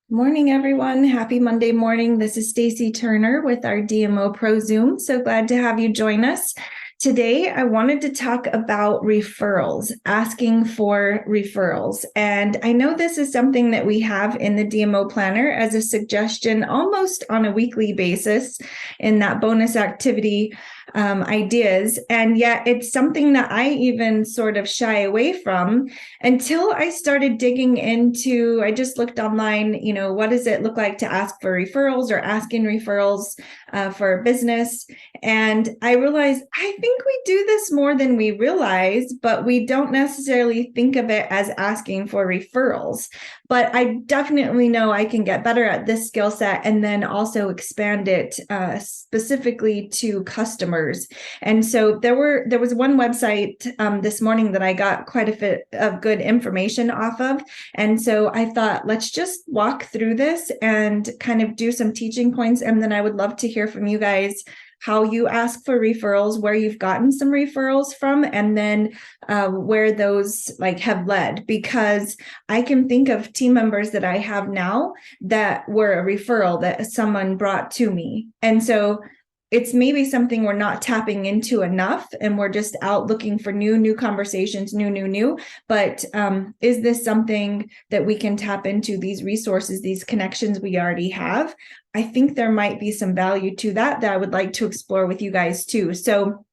Morning, everyone. Happy Monday morning. This is Stacy Turner with our DMOpro Zoom. So glad to have you join us. Today, I wanted to talk about referrals, asking for referrals. And I know this is something that we have in the DMO planner as a suggestion almost on a weekly basis in that bonus activity ideas. And yet it's something that I even sort of shy away from until I started digging into, I just looked online, what does it look like to ask for referrals or asking referrals for a business? And I realized I think we do this more than we realize, but we don't necessarily think of it as asking for referrals. But I definitely know I can get better at this skill set and then also expand it specifically to customers. And so there was one website this morning that I got quite a bit of good information off of. And so I thought, let's just walk through this and kind of do some teaching points. And then I would love to hear from you guys how you ask for referrals, where you've gotten some referrals from, and then where those have led. Because I can think of team members that I have now that were a referral that someone brought to me. And so it's maybe something we're not tapping into enough, and we're just out looking for new conversations, new. But is this something that we can tap into, these resources, these connections we already have? I think there might be some value to that I would like to explore with you guys too. So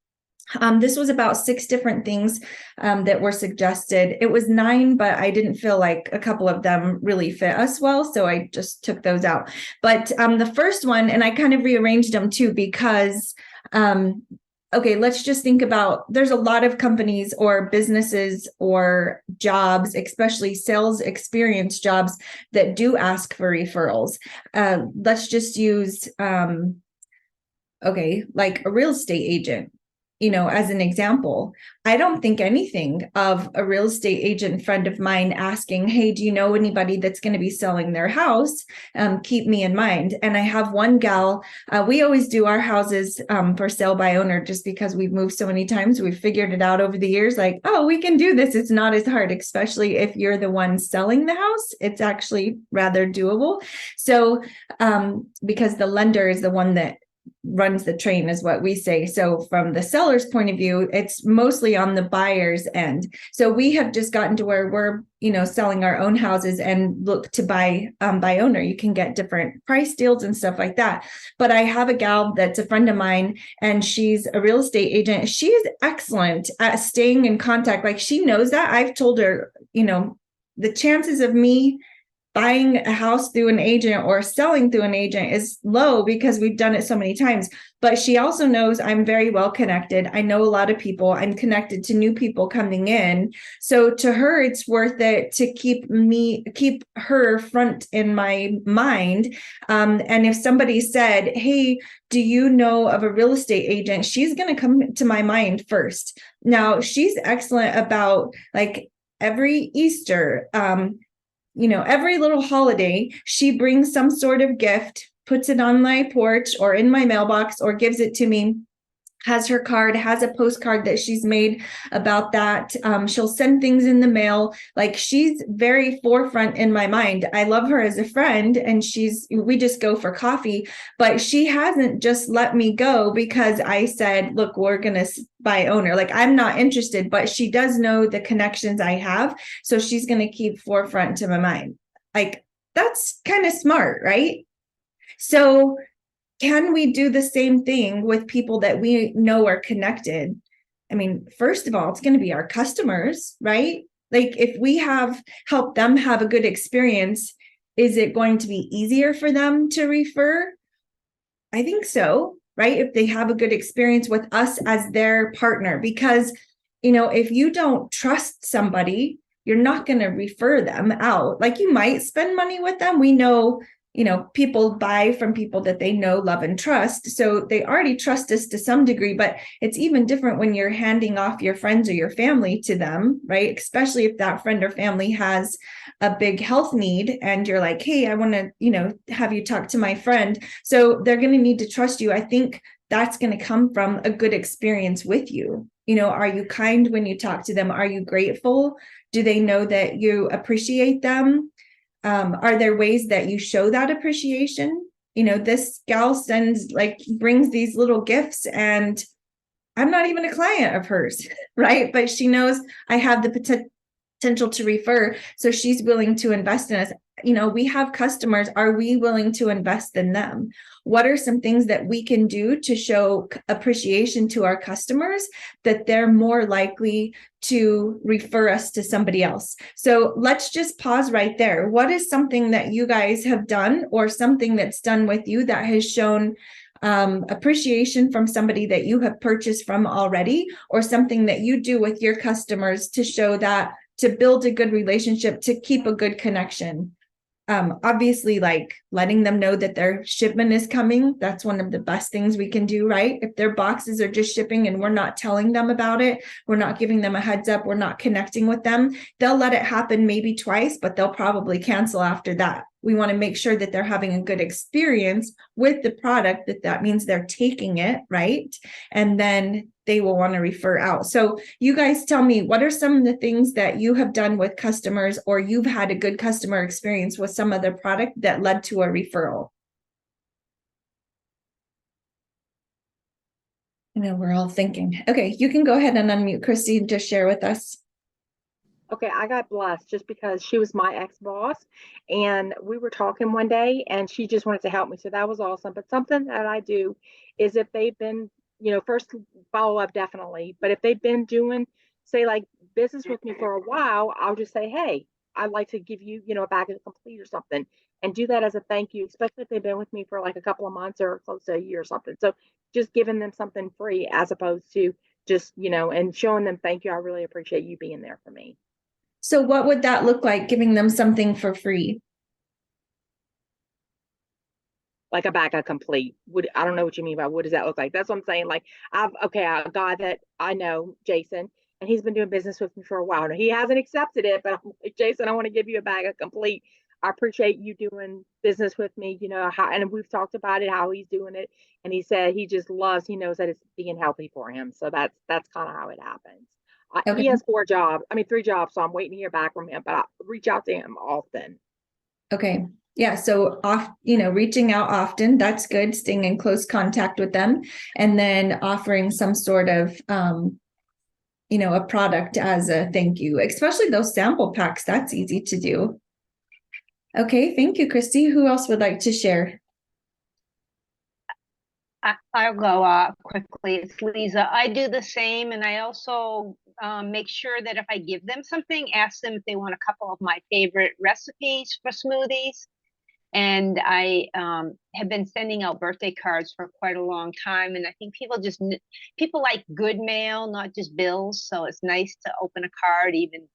this was about 6 different things that were suggested. It was 9, but I didn't feel like a couple of them really fit us well, so I just took those out. But the first one, and I kind of rearranged them too, because okay, let's just think about, there's a lot of companies or businesses or jobs, especially sales experience jobs, that do ask for referrals. Let's just use, okay, like a real estate agent, as an example. I don't think anything of a real estate agent friend of mine asking, hey, do you know anybody that's going to be selling their house? Keep me in mind. And I have one gal, we always do our houses for sale by owner, just because we've moved so many times. We've figured it out over the years, like, oh, we can do this. It's not as hard, especially if you're the one selling the house. It's actually rather doable. So because the lender is the one that runs the train, is what we say. So from the seller's point of view, it's mostly on the buyer's end. So we have just gotten to where we're, selling our own houses and look to buy by owner. You can get different price deals and stuff like that. But I have a gal that's a friend of mine, and she's a real estate agent. She is excellent at staying in contact. Like, she knows that. I've told her, the chances of me buying a house through an agent or selling through an agent is low because we've done it so many times. But she also knows I'm very well connected. I know a lot of people. I'm connected to new people coming in. So to her, it's worth it to keep her front in my mind. And if somebody said, hey, do you know of a real estate agent? She's going to come to my mind first. Now, she's excellent about, like, every Easter, every little holiday, she brings some sort of gift, puts it on my porch or in my mailbox, or gives it to me, has her card, has a postcard that she's made about that. She'll send things in the mail. Like, she's very forefront in my mind. I love her as a friend, and we just go for coffee, but she hasn't just let me go because I said, look, we're going to buy owner. Like, I'm not interested, but she does know the connections I have. So she's going to keep forefront to my mind. Like, that's kind of smart, right? So can we do the same thing with people that we know are connected? I mean, first of all, it's going to be our customers, right? Like, if we have helped them have a good experience, is it going to be easier for them to refer? I think so, right? If they have a good experience with us as their partner, because, if you don't trust somebody, you're not going to refer them out. Like, you might spend money with them. We know, people buy from people that they know, love, and trust. So they already trust us to some degree, but it's even different when you're handing off your friends or your family to them, right? Especially if that friend or family has a big health need and you're like, hey, I want to, have you talk to my friend. So they're going to need to trust you. I think that's going to come from a good experience with you. Are you kind when you talk to them? Are you grateful? Do they know that you appreciate them? Are there ways that you show that appreciation? This gal brings these little gifts, and I'm not even a client of hers, right? But she knows I have the potential to refer, so she's willing to invest in us. We have customers. Are we willing to invest in them? What are some things that we can do to show appreciation to our customers that they're more likely to refer us to somebody else? So let's just pause right there. What is something that you guys have done, or something that's done with you, that has shown appreciation from somebody that you have purchased from already, or something that you do with your customers to show that, to build a good relationship, to keep a good connection? Obviously, like letting them know that their shipment is coming. That's one of the best things we can do, right? If their boxes are just shipping and we're not telling them about it, we're not giving them a heads up, we're not connecting with them, they'll let it happen maybe twice, but they'll probably cancel after that. We want to make sure that they're having a good experience with the product, that means they're taking it, right? And then they will want to refer out. So you guys tell me, what are some of the things that you have done with customers, or you've had a good customer experience with some other product that led to a referral? We're all thinking. Okay, you can go ahead and unmute Christy and just share with us. Okay, I got blessed just because she was my ex-boss, and we were talking one day and she just wanted to help me. So that was awesome. But something that I do is, if they've been, first follow up definitely, but if they've been doing, say, like business with me for a while, I'll just say, hey, I'd like to give you, a bag of complete or something, and do that as a thank you, especially if they've been with me for like a couple of months or close to a year or something. So just giving them something free, as opposed to just, and showing them, thank you, I really appreciate you being there for me. So what would that look like, giving them something for free? Like a bag of complete. I don't know what you mean by, what does that look like? That's what I'm saying. Like, a guy that I know, Jason, and he's been doing business with me for a while. Now, he hasn't accepted it, but I'm like, Jason, I want to give you a bag of complete. I appreciate you doing business with me. And we've talked about it, how he's doing it. And he said he just loves, he knows that it's being healthy for him. So that's kind of how it happens. Okay. He has 3 jobs, so I'm waiting to hear back from him, but I reach out to him often. Okay. Yeah. So reaching out often, that's good. Staying in close contact with them, and then offering some sort of, a product as a thank you, especially those sample packs. That's easy to do. Okay. Thank you, Christy. Who else would like to share? I'll go quickly. It's Lisa. I do the same, and I also make sure that if I give them something, ask them if they want a couple of my favorite recipes for smoothies. And I have been sending out birthday cards for quite a long time, and I think people like good mail, not just bills. So it's nice to open a card, even,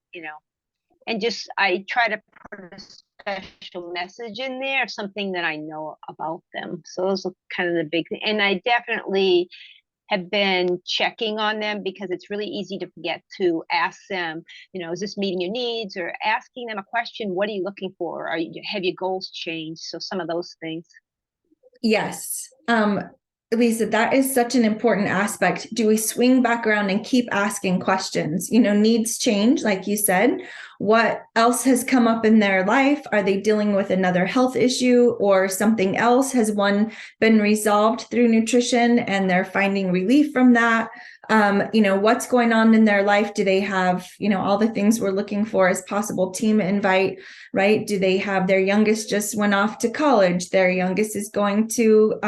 and just I try to put a special message in there, something that I know about them. So those are kind of the big thing. And I definitely have been checking on them, because it's really easy to forget to ask them, is this meeting your needs? Or asking them a question, what are you looking for? Have your goals changed? So some of those things. Yes. Lisa, that is such an important aspect. Do we swing back around and keep asking questions? Needs change, like you said. What else has come up in their life? Are they dealing with another health issue or something else? Has one been resolved through nutrition and they're finding relief from that? What's going on in their life? Do they have, all the things we're looking for as possible team invite, right? Do they have their youngest just went off to college? Their youngest is going to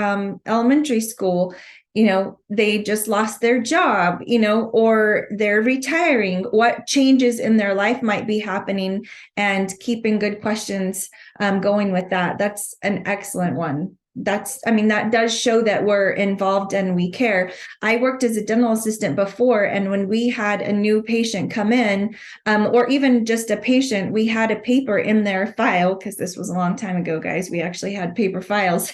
elementary school. They just lost their job, or they're retiring. What changes in their life might be happening, and keeping good questions going with that. That's an excellent one. That does show that we're involved and we care. I worked as a dental assistant before, and when we had a new patient come in, or even just a patient, we had a paper in their file, because this was a long time ago, guys. We actually had paper files.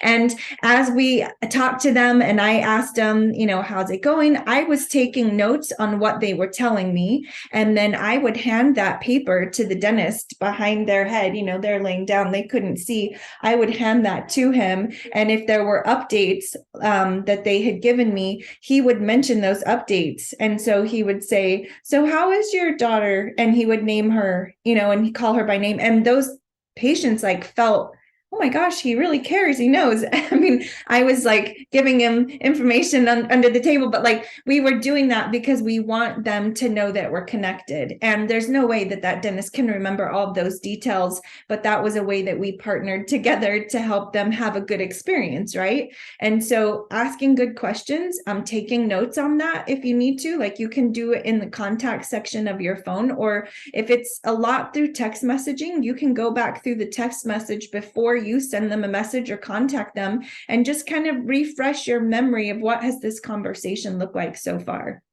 And as we talked to them and I asked them, how's it going? I was taking notes on what they were telling me. And then I would hand that paper to the dentist behind their head. They're laying down, they couldn't see. I would hand that to him. And if there were updates that they had given me, he would mention those updates. And so he would say, so how is your daughter? And he would name her, and he'd call her by name. And those patients like felt, oh my gosh, he really cares. He knows. I mean, I was like giving him information under the table, but like we were doing that because we want them to know that we're connected. And there's no way that that dentist can remember all of those details, but that was a way that we partnered together to help them have a good experience, right? And so asking good questions, taking notes on that if you need to, like you can do it in the contact section of your phone, or if it's a lot through text messaging, you can go back through the text message before you send them a message or contact them and just kind of refresh your memory of what has this conversation looked like so far.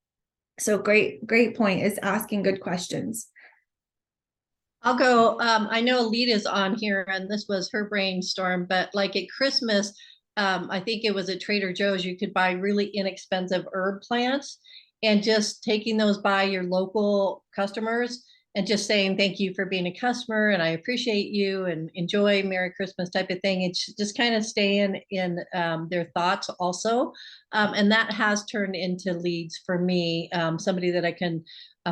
So great point is asking good questions. I'll go. I know Alita's on here and this was her brainstorm, but like at Christmas, I think it was at Trader Joe's, you could buy really inexpensive herb plants, and just taking those by your local customers and just saying thank you for being a customer and I appreciate you and enjoy Merry Christmas type of thing. It's just kind of staying in their thoughts also. And that has turned into leads for me, somebody that I can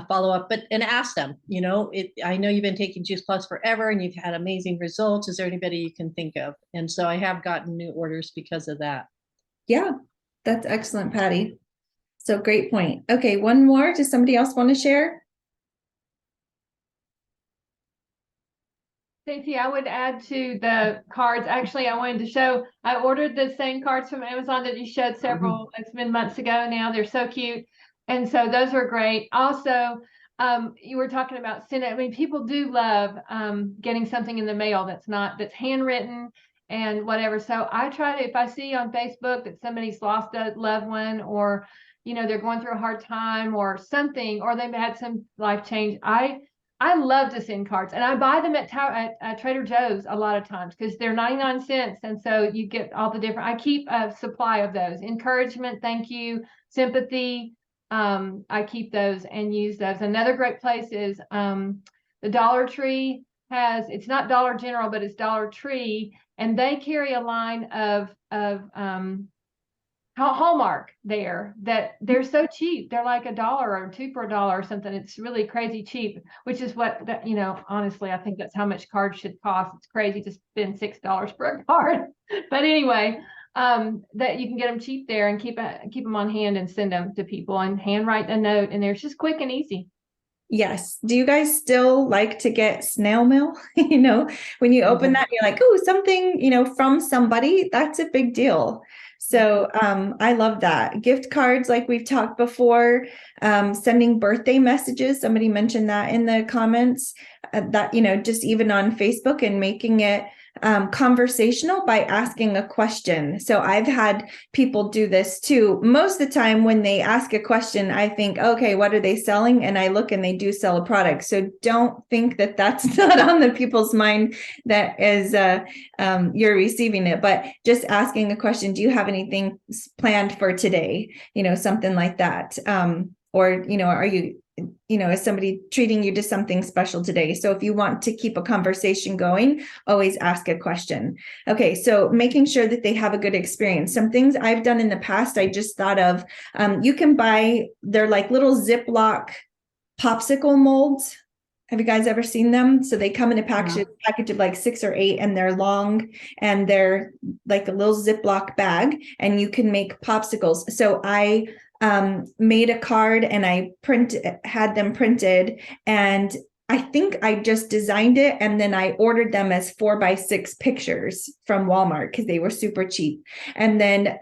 follow up, and ask them, I know you've been taking Juice Plus forever and you've had amazing results. Is there anybody you can think of? And so I have gotten new orders because of that. Yeah, that's excellent, Patty. So great point. Okay, one more. Does somebody else want to share? Stacey, I would add to the cards. Actually, I wanted to show, I ordered the same cards from Amazon that you showed several, it's been months ago now. They're so cute. And so those are great. Also, you were talking about sending, I mean, people do love getting something in the mail that's handwritten and whatever. So I try to, if I see on Facebook that somebody's lost a loved one, or, they're going through a hard time or something, or they've had some life change, I love to send cards, and I buy them at Trader Joe's a lot of times because they're 99 cents. And so you get all the different, I keep a supply of those. Encouragement, thank you, sympathy. I keep those and use those. Another great place is the Dollar Tree it's not Dollar General, but it's Dollar Tree, and they carry a line of Hallmark there that they're so cheap. They're like $1 or $2 for $1 or something. It's really crazy cheap, which is what honestly, I think that's how much cards should cost. It's crazy to spend $6 for a card. But anyway, that you can get them cheap there and keep them on hand and send them to people and handwrite a note. And they're just quick and easy. Yes. Do you guys still like to get snail mail? When you open that, you're like, oh, something, from somebody, that's a big deal. So I love that. Gift cards, like we've talked before, sending birthday messages. Somebody mentioned that in the comments, that, just even on Facebook, and making it conversational by asking a question. So I've had people do this too. Most of the time when they ask a question, I think, okay, what are they selling? And I look and they do sell a product. So don't think that that's not on the people's mind that is you're receiving it, but just asking a question. Do you have anything planned for today? Something like that. Or, are you, is somebody treating you to something special today? So if you want to keep a conversation going, always ask a question. Okay, so making sure that they have a good experience. Some things I've done in the past, I just thought of, you can buy, they're like little Ziploc popsicle molds. Have you guys ever seen them? So they come in a package of like 6 or 8, and they're long, and they're like a little Ziploc bag, and you can make popsicles. So I made a card and I had them printed, and I think I just designed it, and then I ordered them as 4x6 pictures from Walmart because they were super cheap. And then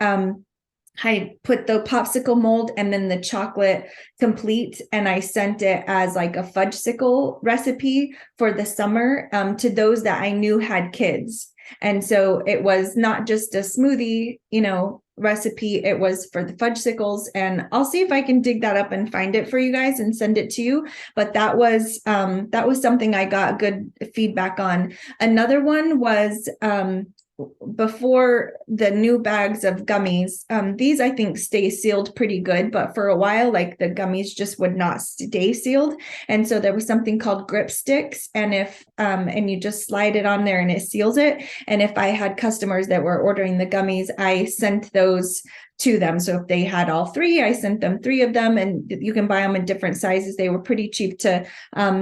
I put the popsicle mold and then the chocolate complete, and I sent it as like a fudgesicle recipe for the summer to those that I knew had kids. And so it was not just a smoothie, recipe, it was for the fudgesicles. And I'll see if I can dig that up and find it for you guys and send it to you. But that was something I got good feedback on. Another one was before the new bags of gummies. These I think stay sealed pretty good, but for a while, like the gummies just would not stay sealed. And so there was something called grip sticks, and and you just slide it on there and it seals it. And if I had customers that were ordering the gummies, I sent those to them. So if they had all three, I sent them 3 of them, and you can buy them in different sizes. They were pretty cheap to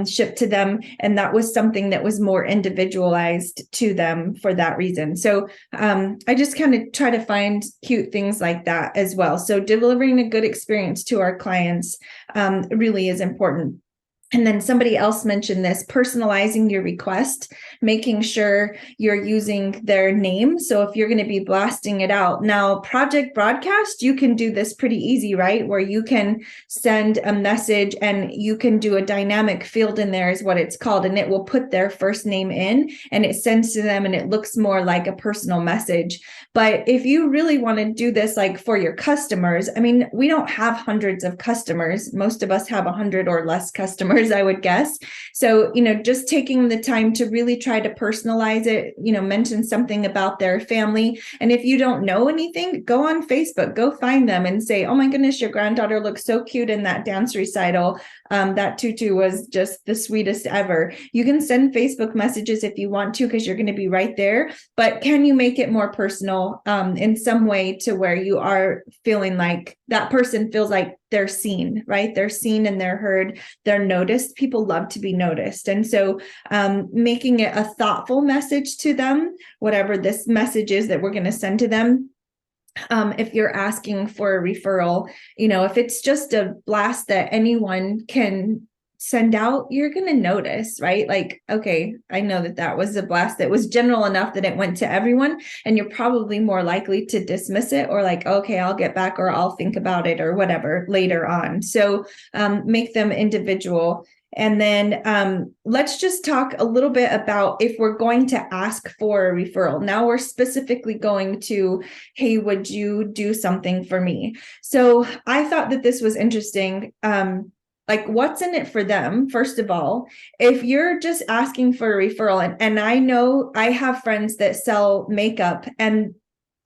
ship to them. And that was something that was more individualized to them for that reason. So I just kind of try to find cute things like that as well. So delivering a good experience to our clients really is important. And then somebody else mentioned this, personalizing your request, making sure you're using their name. So if you're going to be blasting it out now, Project Broadcast, you can do this pretty easy, right? Where you can send a message and you can do a dynamic field in there is what it's called. And it will put their first name in and it sends to them and it looks more like a personal message. But if you really want to do this like for your customers, I mean, we don't have hundreds of customers. Most of us have 100 or less customers, I would guess. So, just taking the time to really try to personalize it, mention something about their family. And if you don't know anything, go on Facebook, go find them and say, oh my goodness, your granddaughter looks so cute in that dance recital. That tutu was just the sweetest ever. You can send Facebook messages if you want to, because you're going to be right there. But can you make it more personal in some way to where you are feeling like that person feels like they're seen, right? They're seen and they're heard, they're noticed. People love to be noticed. And so making it a thoughtful message to them, whatever this message is that we're going to send to them. If you're asking for a referral, if it's just a blast that anyone can send out, you're going to notice, right? Like, okay, I know that was a blast that was general enough that it went to everyone, and you're probably more likely to dismiss it or like, okay, I'll get back or I'll think about it or whatever later on. So make them individual. And then let's just talk a little bit about if we're going to ask for a referral. Now we're specifically going to, hey, would you do something for me? So I thought that this was interesting. Like, what's in it for them? First of all, if you're just asking for a referral, and I know I have friends that sell makeup and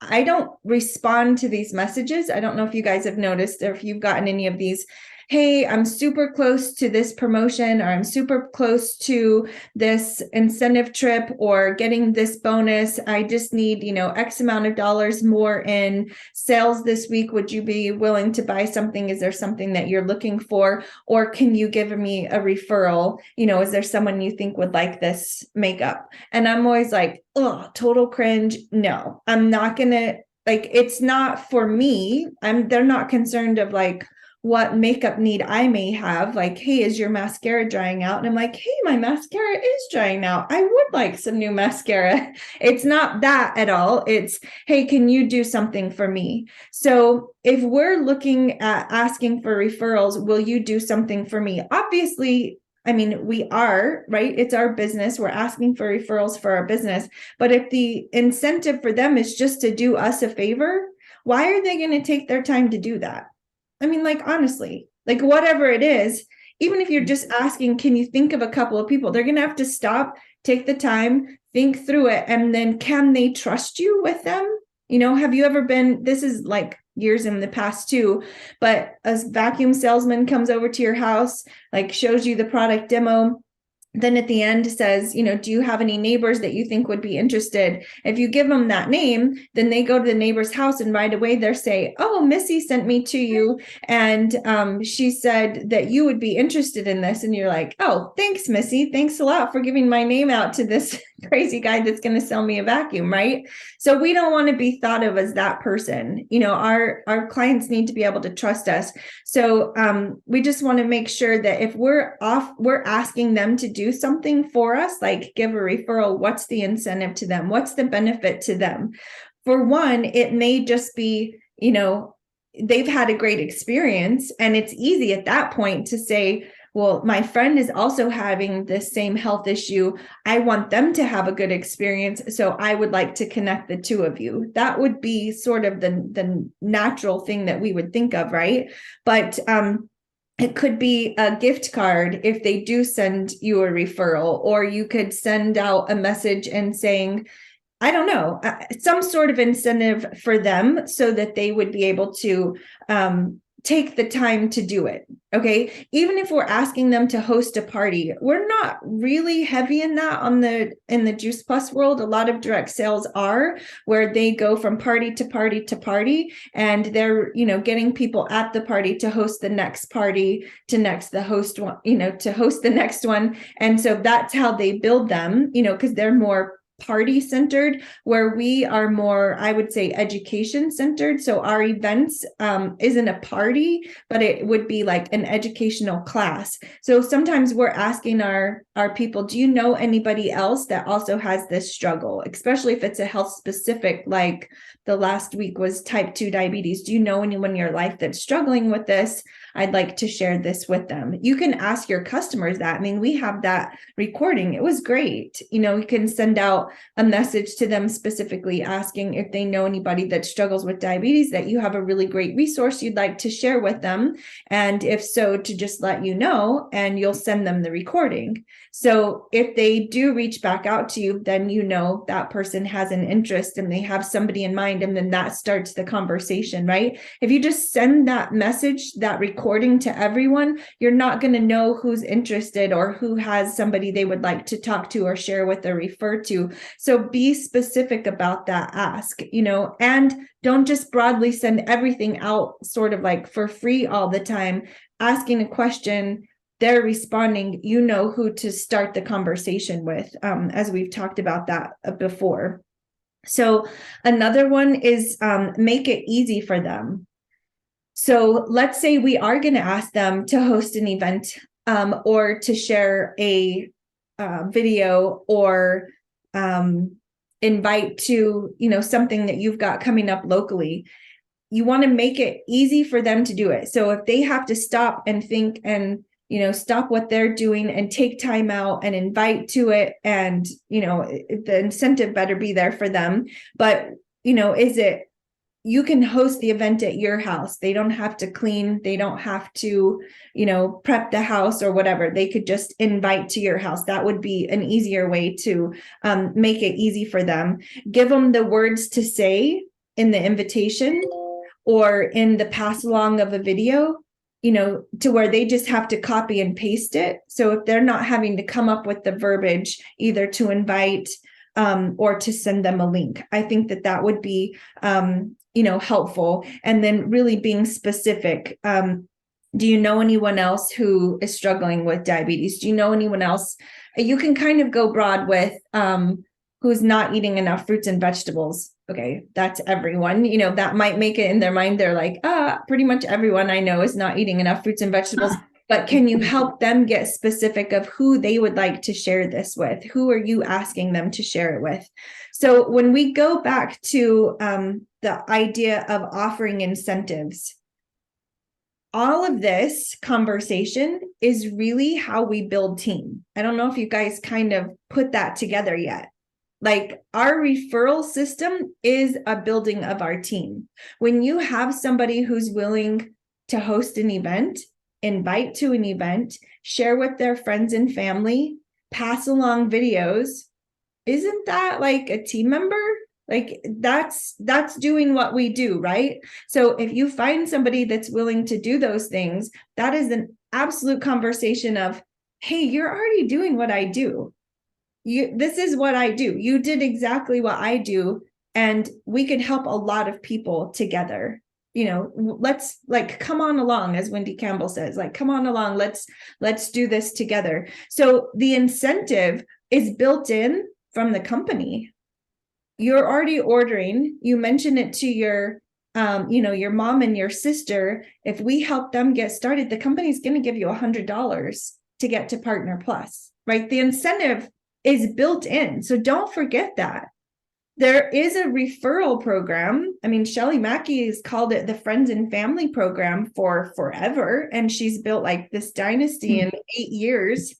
I don't respond to these messages. I don't know if you guys have noticed or if you've gotten any of these. Hey, I'm super close to this promotion, or I'm super close to this incentive trip or getting this bonus. I just need, X amount of dollars more in sales this week. Would you be willing to buy something? Is there something that you're looking for? Or can you give me a referral? Is there someone you think would like this makeup? And I'm always like, oh, total cringe. No, I'm not going to, like, it's not for me. They're not concerned of like, what makeup need I may have, like, hey, is your mascara drying out? And I'm like, hey, my mascara is drying out. I would like some new mascara. It's not that at all. It's, hey, can you do something for me? So if we're looking at asking for referrals, will you do something for me? Obviously, I mean, we are, right? It's our business. We're asking for referrals for our business. But if the incentive for them is just to do us a favor, why are they going to take their time to do that? I mean, like, honestly, like whatever it is, even if you're just asking, can you think of a couple of people, they're going to have to stop, take the time, think through it. And then can they trust you with them? Have you ever been, this is like years in the past too, but a vacuum salesman comes over to your house, like shows you the product demo. Then at the end says, do you have any neighbors that you think would be interested? If you give them that name, then they go to the neighbor's house and right away they're say, oh, Missy sent me to you. And she said that you would be interested in this. And you're like, oh, thanks, Missy. Thanks a lot for giving my name out to this crazy guy that's going to sell me a vacuum, right? So we don't want to be thought of as that person. Our clients need to be able to trust us. So we just want to make sure that if we're asking them to do something for us, like give a referral, what's the incentive to them? What's the benefit to them? For one, it may just be, they've had a great experience, and it's easy at that point to say, well, my friend is also having this same health issue. I want them to have a good experience. So I would like to connect the two of you. That would be sort of the natural thing that we would think of, right? But it could be a gift card if they do send you a referral, or you could send out a message and saying, I don't know, some sort of incentive for them so that they would be able to take the time to do it. Okay. Even if we're asking them to host a party, we're not really heavy in that in the Juice Plus world. A lot of direct sales are, where they go from party to party to party, and they're, getting people at the party to host the next party, to host the next one. And so that's how they build them, because they're more party centered, where we are more, I would say, education centered. So our events isn't a party, but it would be like an educational class. So sometimes we're asking our people, do you know anybody else that also has this struggle, especially if it's a health specific, like the last week was type 2 diabetes. Do you know anyone in your life that's struggling with this? I'd like to share this with them. You can ask your customers that. I mean, we have that recording. It was great. You can send out a message to them specifically asking if they know anybody that struggles with diabetes, that you have a really great resource you'd like to share with them. And if so, to just let you know, and you'll send them the recording. So if they do reach back out to you, then that person has an interest and they have somebody in mind, and then that starts the conversation, right? If you just send that message, that recording to everyone, you're not going to know who's interested or who has somebody they would like to talk to or share with or refer to. So be specific about that ask, and don't just broadly send everything out sort of like for free all the time. Asking a question, they're responding, who to start the conversation with, as we've talked about that before. So another one is make it easy for them. So let's say we are going to ask them to host an event or to share a video or invite to, something that you've got coming up locally. You want to make it easy for them to do it. So if they have to stop and think and, stop what they're doing and take time out and invite to it, and, the incentive better be there for them. But, you can host the event at your house. They don't have to clean. They don't have to, prep the house or whatever. They could just invite to your house. That would be an easier way to make it easy for them. Give them the words to say in the invitation or in the pass along of a video, to where they just have to copy and paste it. So if they're not having to come up with the verbiage either to invite or to send them a link, I think that would be helpful. And then really being specific. Do you know anyone else who is struggling with diabetes? Do you know anyone else? You can kind of go broad with who's not eating enough fruits and vegetables. Okay, that's everyone. That might make it in their mind. They're like, pretty much everyone I know is not eating enough fruits and vegetables. But can you help them get specific of who they would like to share this with? Who are you asking them to share it with? So when we go back to the idea of offering incentives, all of this conversation is really how we build team. I don't know if you guys kind of put that together yet. Like, our referral system is a building of our team. When you have somebody who's willing to host an event, invite to an event, share with their friends and family, pass along videos, isn't that like a team member? Like, that's doing what we do, right? So if you find somebody that's willing to do those things, that is an absolute conversation of, hey, you're already doing what I do. This is what I do. You did exactly what I do, and we could help a lot of people together. Let's come on along, as Wendy Campbell says, come on along. Let's do this together. So the incentive is built in from the company. You're already ordering. You mention it to your mom and your sister. If we help them get started, the company's going to give you $100 to get to Partner Plus, right? The incentive is built in. So don't forget that. There is a referral program. I mean, Shelley Mackey has called it the Friends and Family Program for forever. And she's built this dynasty in 8 years.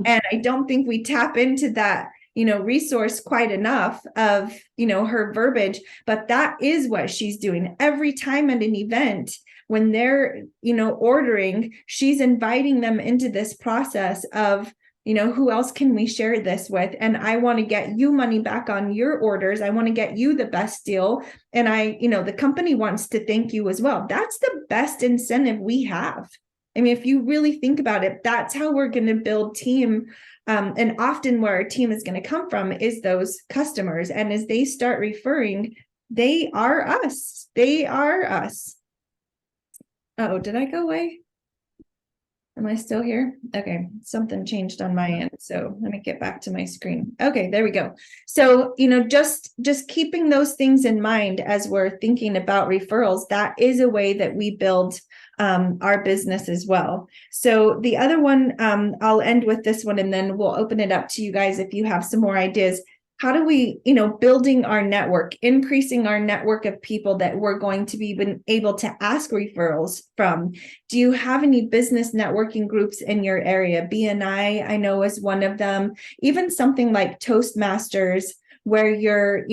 And I don't think we tap into that, resource quite enough of, her verbiage, but that is what she's doing every time at an event. When they're, ordering, she's inviting them into this process of Who else can we share this with? And I want to get you money back on your orders. I want to get you the best deal. And the company wants to thank you as well. That's the best incentive we have. I mean, if you really think about it, that's how we're going to build team. And often where our team is going to come from is those customers. And as they start referring, they are us. They are us. Oh, did I go away? Am I still here? Okay, something changed on my end. So let me get back to my screen. Okay, there we go. So, just keeping those things in mind as we're thinking about referrals, that is a way that we build our business as well. So the other one, I'll end with this one and then we'll open it up to you guys if you have some more ideas. How do we, building our network, increasing our network of people that we're going to be able to ask referrals from? Do you have any business networking groups in your area? BNI, I know, is one of them. Even something like Toastmasters, where you're,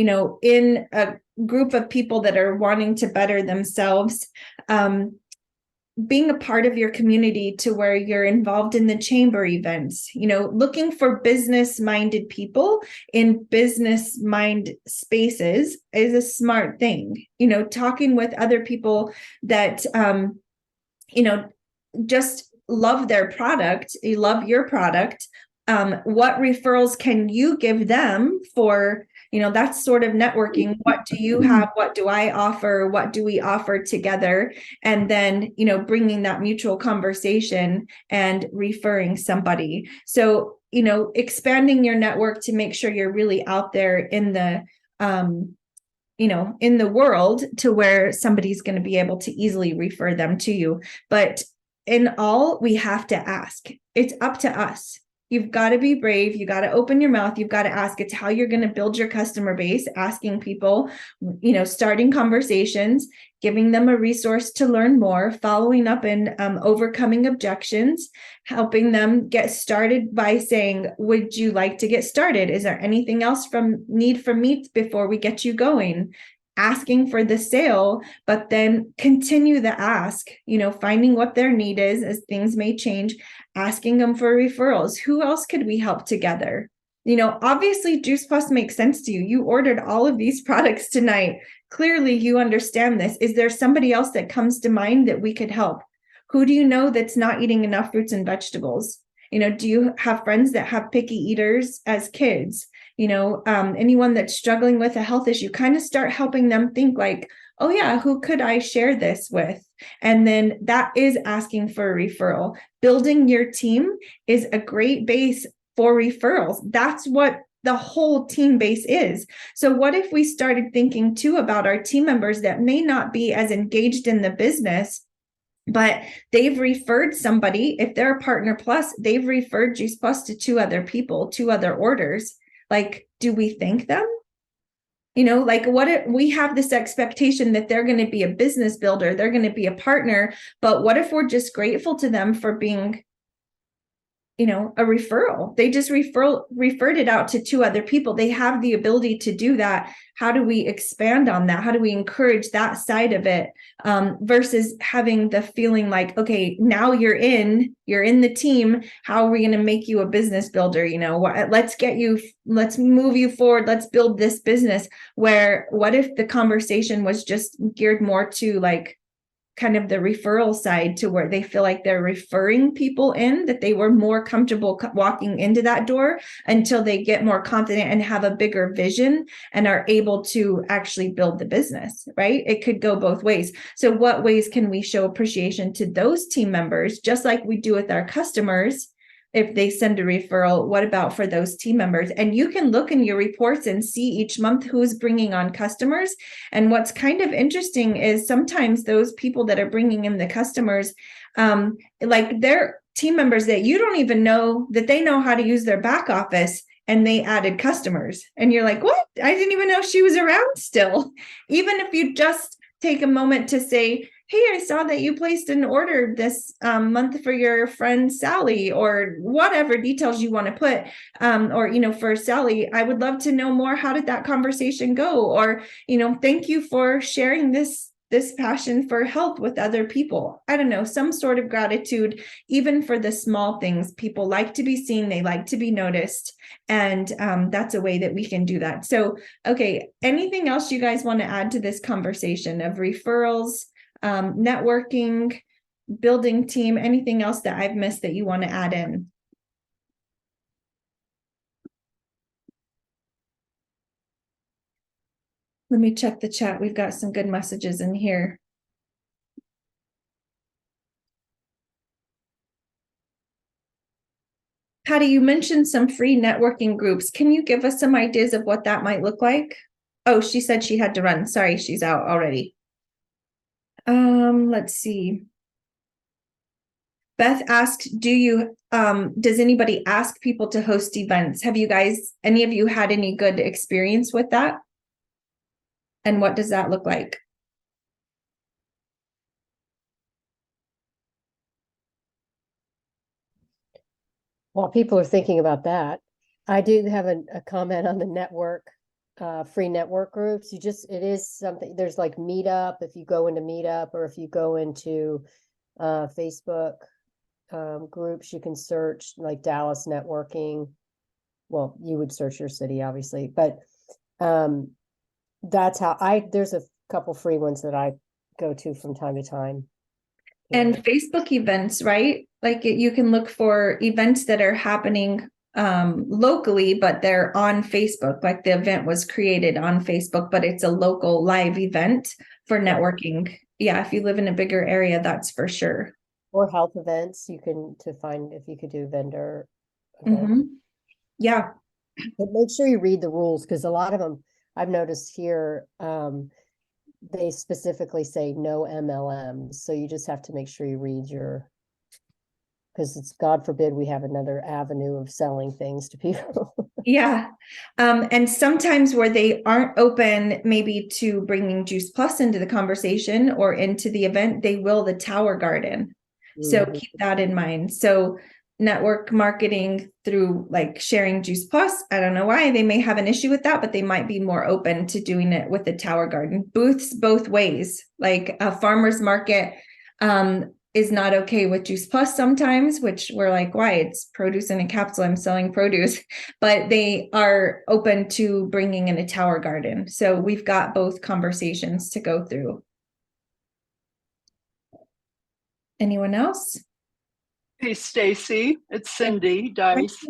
in a group of people that are wanting to better themselves. Being a part of your community to where you're involved in the chamber events, looking for business-minded people in business-mind spaces is a smart thing. Talking with other people that, just love their product, you love your product. What referrals can you give them for, that's sort of networking. What do you have? What do I offer? What do we offer together? And then, bringing that mutual conversation and referring somebody. So, expanding your network to make sure you're really out there in the, in the world to where somebody's going to be able to easily refer them to you. But in all, we have to ask. It's up to us. You've got to be brave. You got to open your mouth. You've got to ask. It's how you're going to build your customer base, asking people, starting conversations, giving them a resource to learn more, following up and overcoming objections, helping them get started by saying, would you like to get started? Is there anything else need from me before we get you going? Asking for the sale, but then continue the ask, finding what their need is as things may change, asking them for referrals. Who else could we help together? Obviously Juice Plus makes sense to you. You ordered all of these products tonight. Clearly you understand this. Is there somebody else that comes to mind that we could help? Who do you know that's not eating enough fruits and vegetables? Do you have friends that have picky eaters as kids? Anyone that's struggling with a health issue, kind of start helping them think like, oh yeah, who could I share this with? And then that is asking for a referral. Building your team is a great base for referrals. That's what the whole team base is. So what if we started thinking too about our team members that may not be as engaged in the business, but they've referred somebody? If they're a Partner Plus, they've referred Juice Plus to 2 other people, 2 other orders. Like, do we thank them? What if we have this expectation that they're going to be a business builder, they're going to be a partner, but what if we're just grateful to them for being, a referral? They just referred it out to 2 other people. They have the ability to do that. How do we expand on that? How do we encourage that side of it, versus having the feeling like, okay, now you're in the team. How are we going to make you a business builder? Let's move you forward. Let's build this business. What if the conversation was just geared more to like kind of the referral side, to where they feel like they're referring people in, that they were more comfortable walking into that door until they get more confident and have a bigger vision and are able to actually build the business, right? It could go both ways. So what ways can we show appreciation to those team members, just like we do with our customers? If they send a referral, what about for those team members? And you can look in your reports and see each month who's bringing on customers. And what's kind of interesting is sometimes those people that are bringing in the customers, like they're team members that you don't even know that they know how to use their back office, and they added customers. And you're like, what? I didn't even know she was around still. Even if you just take a moment to say, hey, I saw that you placed an order this month for your friend Sally, or whatever details you want to put, or, for Sally, I would love to know more. How did that conversation go? Or, thank you for sharing this this passion for health with other people. I don't know, some sort of gratitude, even for the small things. People like to be seen, they like to be noticed. And that's a way that we can do that. So, okay, anything else you guys want to add to this conversation of referrals, networking, building team, anything else that I've missed that you want to add in? Let me check the chat. We've got some good messages in here. Patty, you mentioned some free networking groups. Can you give us some ideas of what that might look like? Oh, she said she had to run. Sorry, she's out already. Let's see. Beth asked, does anybody ask people to host events? Have you guys, any of you had any good experience with that? And what does that look like? While people are thinking about that, I do have a comment on the network, free network groups. It is something, there's like Meetup, if you go into Meetup, or if you go into Facebook groups, you can search like Dallas networking. Well, you would search your city, obviously, but that's how there's a couple free ones that I go to from time to time. And Facebook events, right? Like you can look for events that are happening locally, but they're on Facebook. Like the event was created on Facebook, but it's a local live event for networking. Yeah, if you live in a bigger area, that's for sure. Or health events, to find if you could do vendor event. Yeah. But make sure you read the rules, because a lot of them I've noticed here, they specifically say no MLMs. So you just have to make sure you read because it's, God forbid, we have another avenue of selling things to people. Yeah. And sometimes where they aren't open maybe to bringing Juice Plus into the conversation or into the event, they will the Tower Garden. So keep that in mind. So network marketing through like sharing Juice Plus, I don't know why they may have an issue with that, but they might be more open to doing it with the Tower Garden. Booths both ways. Like a farmer's market is not okay with Juice Plus sometimes, which we're like, why? It's produce in a capsule, I'm selling produce, but they are open to bringing in a Tower Garden. So we've got both conversations to go through. Anyone else? Hey, Stacy, it's Cindy Dice.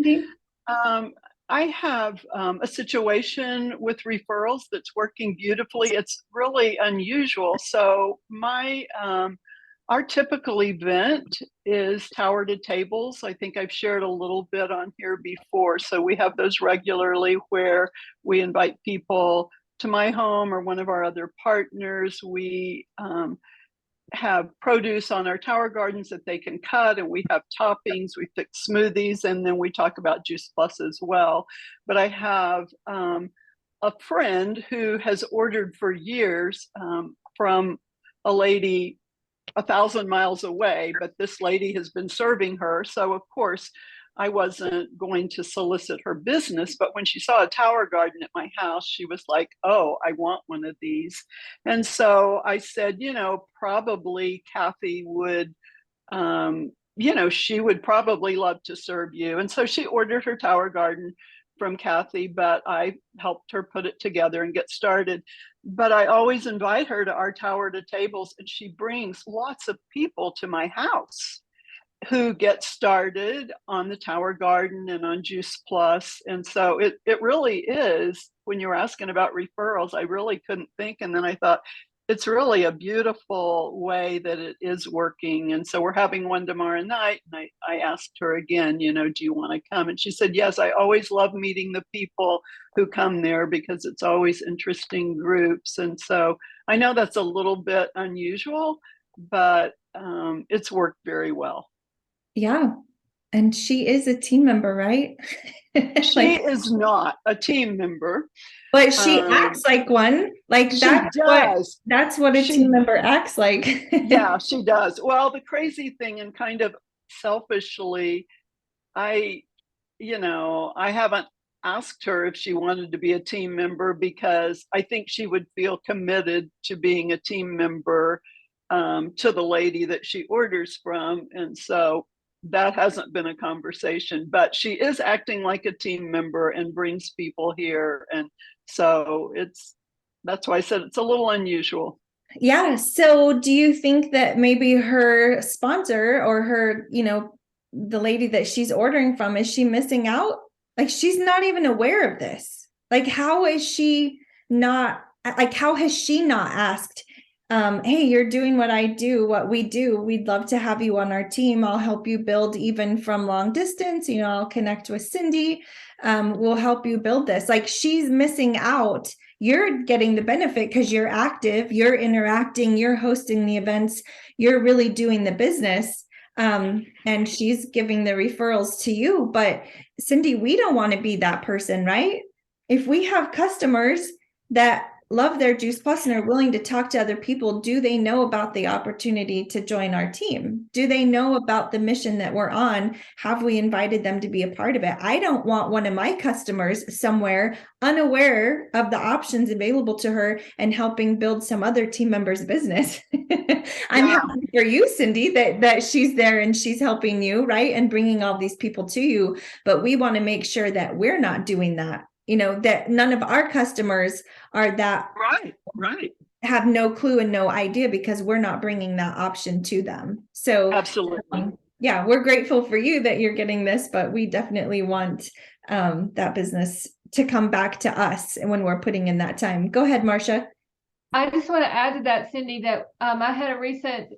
I have a situation with referrals that's working beautifully. It's really unusual. So our typical event is Tower to Tables. I think I've shared a little bit on here before. So we have those regularly where we invite people to my home or one of our other partners. We have produce on our Tower Gardens that they can cut, and we have toppings, we fix smoothies, and then we talk about Juice Plus as well. But I have a friend who has ordered for years from a lady 1,000 miles away, but this lady has been serving her. So of course, I wasn't going to solicit her business, but when she saw a Tower Garden at my house, she was like, oh, I want one of these. And so I said, probably Kathy would, she would probably love to serve you. And so she ordered her Tower Garden from Kathy, but I helped her put it together and get started. But I always invite her to our Tower to Tables, and she brings lots of people to my house who get started on the Tower Garden and on Juice Plus. And so it really is, when you were asking about referrals, I really couldn't think. And then I thought, it's really a beautiful way that it is working. And so we're having one tomorrow night. And I asked her again, do you want to come? And she said, yes, I always love meeting the people who come there because it's always interesting groups. And so I know that's a little bit unusual, but it's worked very well. Yeah. And she is a team member, right? She is not a team member. But she acts like one. Like that's what a team member acts like. Yeah, she does. Well, the crazy thing, and kind of selfishly, I haven't asked her if she wanted to be a team member, because I think she would feel committed to being a team member to the lady that she orders from. And so that hasn't been a conversation, but she is acting like a team member and brings people here. And so that's why I said it's a little unusual. Yeah. So do you think that maybe her sponsor or her, the lady that she's ordering from, is she missing out? Like, she's not even aware of this. Like, how has she not asked, hey, you're doing what we do. We'd love to have you on our team. I'll help you build even from long distance. I'll connect with Cindy. We'll help you build this. Like, she's missing out. You're getting the benefit because you're active, you're interacting, you're hosting the events, you're really doing the business. And she's giving the referrals to you. But Cindy, we don't want to be that person, right? If we have customers that love their Juice Plus and are willing to talk to other people, do they know about the opportunity to join our team? Do they know about the mission that we're on? Have we invited them to be a part of it? I don't want one of my customers somewhere unaware of the options available to her and helping build some other team member's business. I'm happy for you, Cindy, that she's there and she's helping you, right? And bringing all these people to you. But we want to make sure that we're not doing that. That none of our customers are that right, have no clue and no idea, because we're not bringing that option to them. So absolutely. Yeah, we're grateful for you that you're getting this, but we definitely want that business to come back to us when we're putting in that time. Go ahead, Marcia. I just want to add to that, Cindy, that I had a recent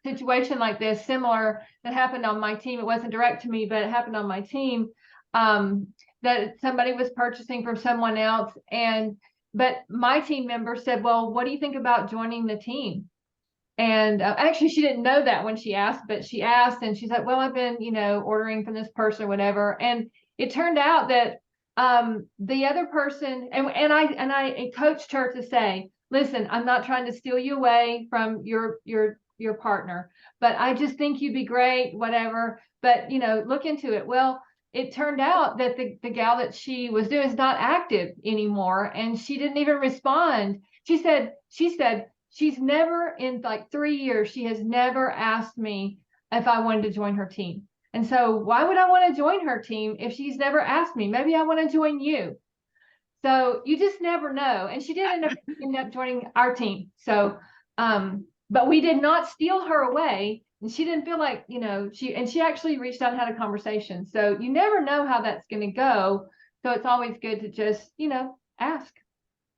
situation like this, similar, that happened on my team. It wasn't direct to me, but it happened on my team. That somebody was purchasing from someone else, but my team member said, well, what do you think about joining the team? And actually, she didn't know that when she asked, but she asked, and she's like, well, I've been, ordering from this person or whatever. And it turned out that the other person, and I coached her to say, listen, I'm not trying to steal you away from your partner, but I just think you'd be great, whatever. But, look into it. Well, it turned out that the gal that she was doing is not active anymore, and she didn't even respond. She said she's never, in like 3 years, she has never asked me if I wanted to join her team. And so why would I want to join her team if she's never asked me? Maybe I want to join you. So you just never know. And she did end up joining our team. So, but we did not steal her away. And she didn't feel like, she actually reached out and had a conversation. So you never know how that's going to go. So it's always good to just, ask.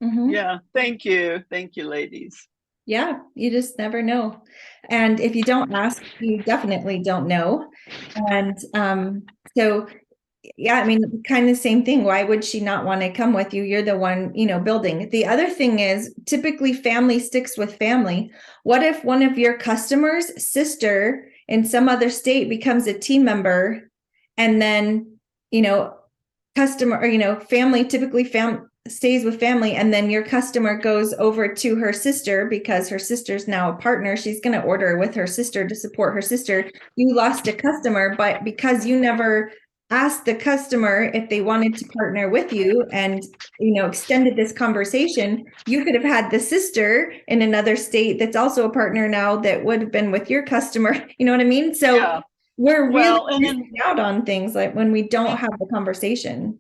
Mm-hmm. Yeah. Thank you. Thank you, ladies. Yeah, you just never know. And if you don't ask, you definitely don't know. And so, yeah, I mean, kind of the same thing. Why would she not want to come with you? You're the one, building. The other thing is, typically family sticks with family. What if one of your customers' sister in some other state becomes a team member, and then, customer, or, family, typically stays with family, and then your customer goes over to her sister because her sister's now a partner. She's going to order with her sister to support her sister. You lost a customer, but because you never asked the customer if they wanted to partner with you and, extended this conversation, you could have had the sister in another state that's also a partner now that would have been with your customer. You know what I mean? So yeah. We're really missing out on things like when we don't have the conversation.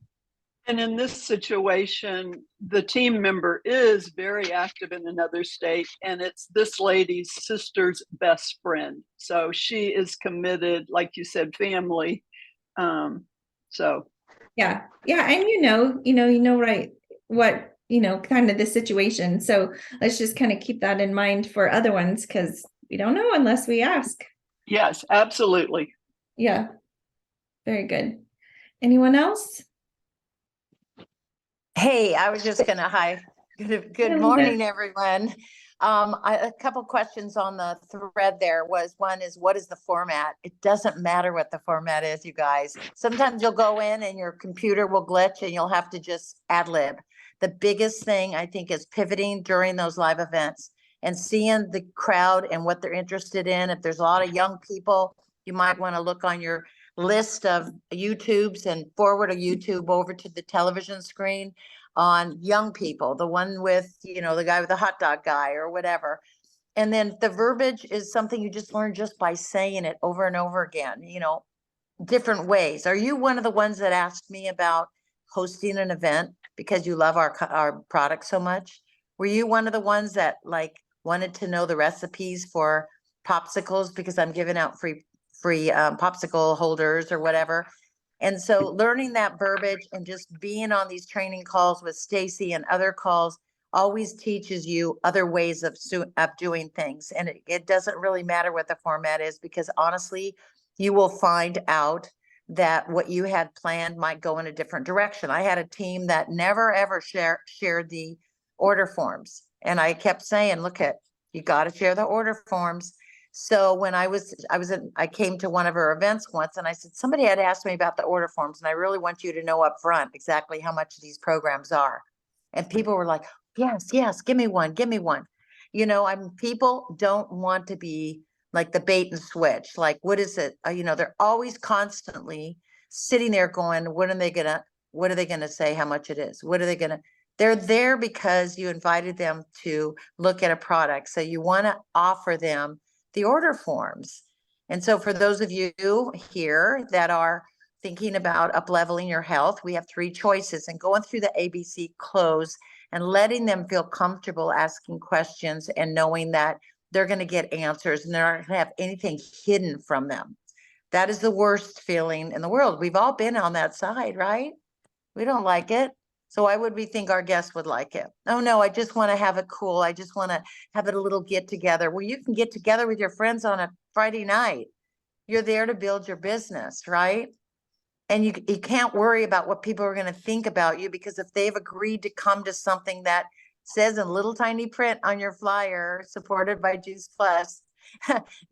And in this situation, the team member is very active in another state, and it's this lady's sister's best friend. So she is committed, like you said, family. So. Yeah. And right, what, kind of the situation. So let's just kind of keep that in mind for other ones, because we don't know unless we ask. Yes, absolutely. Yeah. Very good. Anyone else? Hey, I was just gonna, hi, good morning, everyone. A couple questions on the thread there was, one is, what is the format? It doesn't matter what the format is, you guys. Sometimes you'll go in and your computer will glitch and you'll have to just ad lib. The biggest thing I think is pivoting during those live events and seeing the crowd and what they're interested in. If there's a lot of young people, you might want to look on your list of YouTubes and forward a YouTube over to the television screen on young people, the one with, you know, the guy with the hot dog guy or whatever. And then the verbiage is something you just learn just by saying it over and over again, you know, different ways. Are you one of the ones that asked me about hosting an event because you love our product so much? Were you one of the ones that like wanted to know the recipes for popsicles because I'm giving out free popsicle holders or whatever? And so learning that verbiage and just being on these training calls with Stacy and other calls always teaches you other ways of doing things. And it doesn't really matter what the format is, because honestly, you will find out that what you had planned might go in a different direction. I had a team that never ever shared the order forms. And I kept saying, look, you got to share the order forms. So when I came to one of her events once and I said, somebody had asked me about the order forms and I really want you to know up front exactly how much these programs are. And people were like, yes, give me one. You know, people don't want to be like the bait and switch. Like, what is it? You know, they're always constantly sitting there going, what are they gonna say how much it is? They're there because you invited them to look at a product. So you want to offer them the order forms. And so for those of you here that are thinking about up-leveling your health, we have 3 choices, and going through the ABC close and letting them feel comfortable asking questions and knowing that they're going to get answers and they're not going to have anything hidden from them. That is the worst feeling in the world. We've all been on that side, right? We don't like it. So why would we think our guests would like it? Oh no, I just want to have it cool. I just want to have it a little get together. Well, you can get together with your friends on a Friday night. You're there to build your business, right? And you can't worry about what people are going to think about you, because if they've agreed to come to something that says in little tiny print on your flyer, supported by Juice Plus,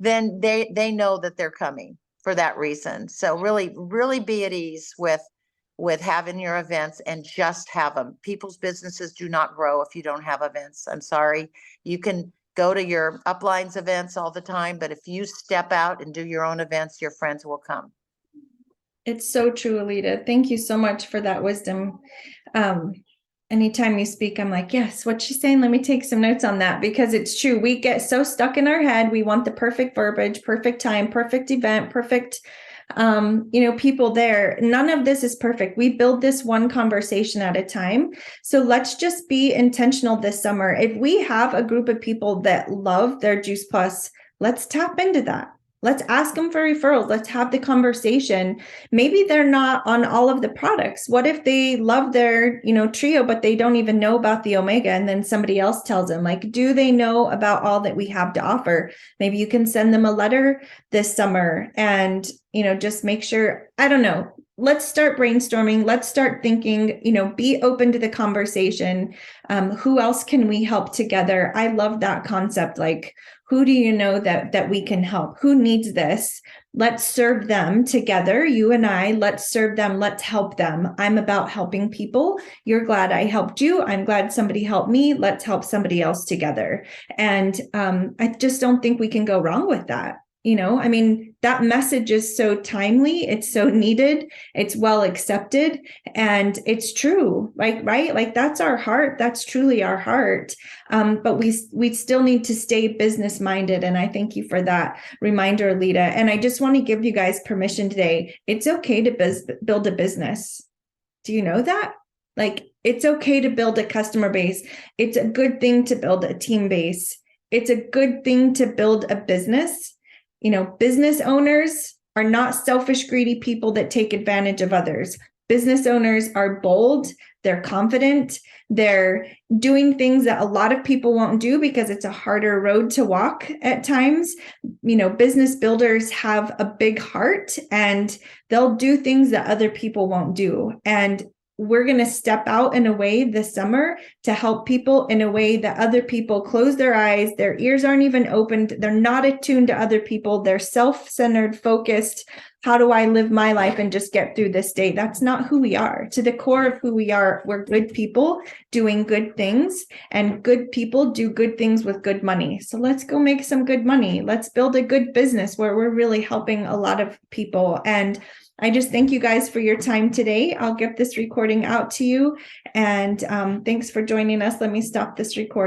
then they know that they're coming for that reason. So really be at ease with having your events and just have them. People's businesses do not grow if you don't have events. I'm sorry. You can go to your uplines events all the time, but if you step out and do your own events, your friends will come. It's so true, Alita. Thank you so much for that wisdom. Anytime you speak, I'm like, yes, what's she saying? Let me take some notes on that, because it's true. We get so stuck in our head. We want the perfect verbiage, perfect time, perfect event, perfect, people there. None of this is perfect. We build this one conversation at a time. So let's just be intentional this summer. If we have a group of people that love their Juice Plus, let's tap into that. Let's ask them for referrals. Let's have the conversation. Maybe they're not on all of the products. What if they love their, trio, but they don't even know about the Omega, and then somebody else tells them, like, do they know about all that we have to offer? Maybe you can send them a letter this summer and, just make sure, I don't know. Let's start brainstorming. Let's start thinking, be open to the conversation. Who else can we help together? I love that concept. Like, who do you know that we can help? Who needs this? Let's serve them together. You and I, let's serve them. Let's help them. I'm about helping people. You're glad I helped you. I'm glad somebody helped me. Let's help somebody else together. And I just don't think we can go wrong with that. That message is so timely. It's so needed. It's well accepted. And it's true. Right? Like, that's our heart. That's truly our heart. But we still need to stay business minded. And I thank you for that reminder, Alita. And I just want to give you guys permission today. It's okay to build a business. Do you know that? Like, it's okay to build a customer base. It's a good thing to build a team base. It's a good thing to build a business. Business owners are not selfish, greedy people that take advantage of others. Business owners are bold. They're confident. They're doing things that a lot of people won't do because it's a harder road to walk at times. Business builders have a big heart and they'll do things that other people won't do. And we're going to step out in a way this summer to help people in a way that other people close their eyes. Their ears aren't even opened. They're not attuned to other people. They're self-centered, focused, how do I live my life and just get through this day? That's not who we are. To the core of who we are, we're good people doing good things, and good people do good things with good money. So let's go make some good money. Let's build a good business where we're really helping a lot of people. And I just thank you guys for your time today. I'll get this recording out to you. And thanks for joining us. Let me stop this recording.